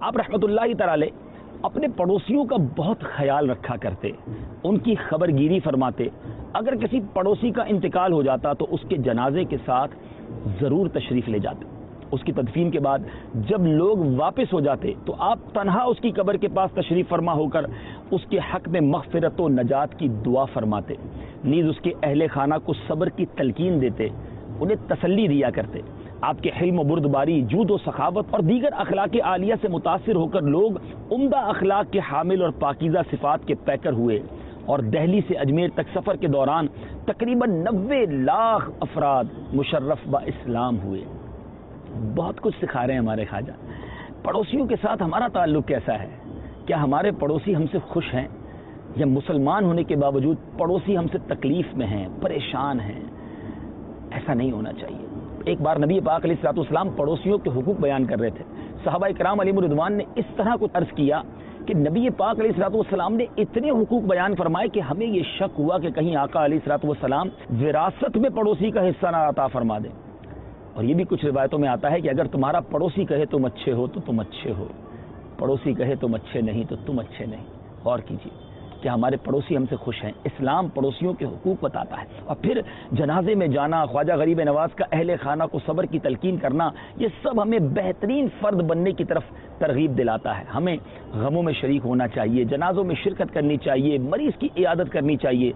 آپ رحمتُllahi تعالی اپنے پڑوسیوں کا بہت خیال رکھا کرتے، ان کی خبر گیری فرماتے۔ اگر کسی پڑوسی کا انتقال ہو جاتا تو اس کے جنازے کے ساتھ ضرور تشریف لے جاتے۔ اس کی تدفین کے بعد جب لوگ واپس ہو جاتے تو آپ تنہا اس کی قبر کے پاس تشریف فرما ہو کر اس کے حق میں مغفرت و نجات کی دعا فرماتے، نیز اس کے اہل خانہ کو صبر کی تلقین دیتے، انہیں تسلی دیا کرتے۔ آپ کے حلم و بردباری، جود و سخاوت اور دیگر اخلاق عالیہ سے متاثر ہو کر لوگ عمدہ اخلاق کے حامل اور پاکیزہ صفات کے پیکر ہوئے اور دہلی سے اجمیر تک سفر کے دوران تقریباً 90 لاکھ افراد مشرف با اسلام ہوئے۔ بہت کچھ سکھا رہے ہیں ہمارے خواجہ۔ پڑوسیوں کے ساتھ ہمارا تعلق کیسا ہے؟ کیا ہمارے پڑوسی ہم سے خوش ہیں، یا مسلمان ہونے کے باوجود پڑوسی ہم سے تکلیف میں ہیں، پریشان ہیں؟ ایسا نہیں ہونا چاہیے۔ ایک بار نبی پاک علیہ الصلوۃ والسلام پڑوسیوں کے حقوق بیان کر رہے تھے۔ صحابہ کرام علیہم رضوان نے اس طرح کو عرض کیا کہ نبی پاک علیہ الصلوۃ والسلام نے اتنے حقوق بیان فرمائے کہ ہمیں یہ شک ہوا کہ کہیں آقا علیہ الصلوۃ والسلام وراثت میں پڑوسی کا حصہ نہ عطا فرما دیں۔ اور یہ بھی کچھ روایتوں میں آتا ہے کہ اگر تمہارا پڑوسی کہے تم اچھے ہو تو تم اچھے ہو، پڑوسی کہے تم اچھے نہیں تو تم اچھے نہیں۔ غور کیجیے کہ ہمارے پڑوسی ہم سے خوش ہیں۔ اسلام پڑوسیوں کے حقوق بتاتا ہے۔ اور پھر جنازے میں جانا، خواجہ غریب نواز کا اہل خانہ کو صبر کی تلقین کرنا، یہ سب ہمیں بہترین فرد بننے کی طرف ترغیب دلاتا ہے۔ ہمیں غموں میں شریک ہونا چاہیے، جنازوں میں شرکت کرنی چاہیے، مریض کی عیادت کرنی چاہیے۔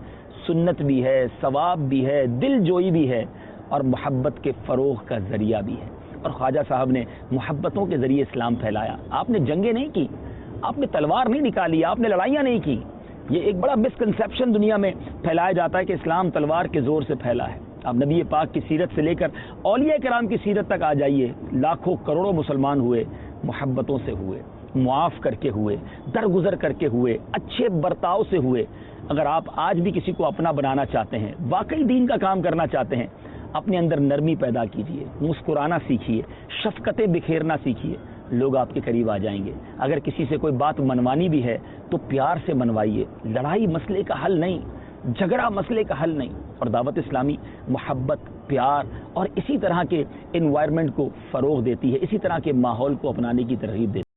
سنت بھی ہے، ثواب بھی ہے، دل جوئی بھی ہے، اور محبت کے فروغ کا ذریعہ بھی ہے۔ اور خواجہ صاحب نے محبتوں کے ذریعے اسلام پھیلایا۔ آپ نے جنگیں نہیں کی، آپ نے تلوار نہیں نکالی، آپ نے لڑائیاں نہیں کی۔ یہ ایک بڑا مسکنسیپشن دنیا میں پھیلایا جاتا ہے کہ اسلام تلوار کے زور سے پھیلا ہے۔ اب نبی پاک کی سیرت سے لے کر اولیاء کرام کی سیرت تک آ جائیے، لاکھوں کروڑوں مسلمان ہوئے، محبتوں سے ہوئے، معاف کر کے ہوئے، درگزر کر کے ہوئے، اچھے برتاؤ سے ہوئے۔ اگر آپ آج بھی کسی کو اپنا بنانا چاہتے ہیں، واقعی دین کا کام کرنا چاہتے ہیں، اپنے اندر نرمی پیدا کیجیے، مسکرانا سیکھیے، شفقتیں بکھیرنا سیکھیے، لوگ آپ کے قریب آ جائیں گے۔ اگر کسی سے کوئی بات منوانی بھی ہے تو پیار سے منوائیے۔ لڑائی مسئلے کا حل نہیں، جھگڑا مسئلے کا حل نہیں۔ اور دعوت اسلامی محبت، پیار اور اسی طرح کے انوائرمنٹ کو فروغ دیتی ہے، اسی طرح کے ماحول کو اپنانے کی ترغیب دیتی ہے۔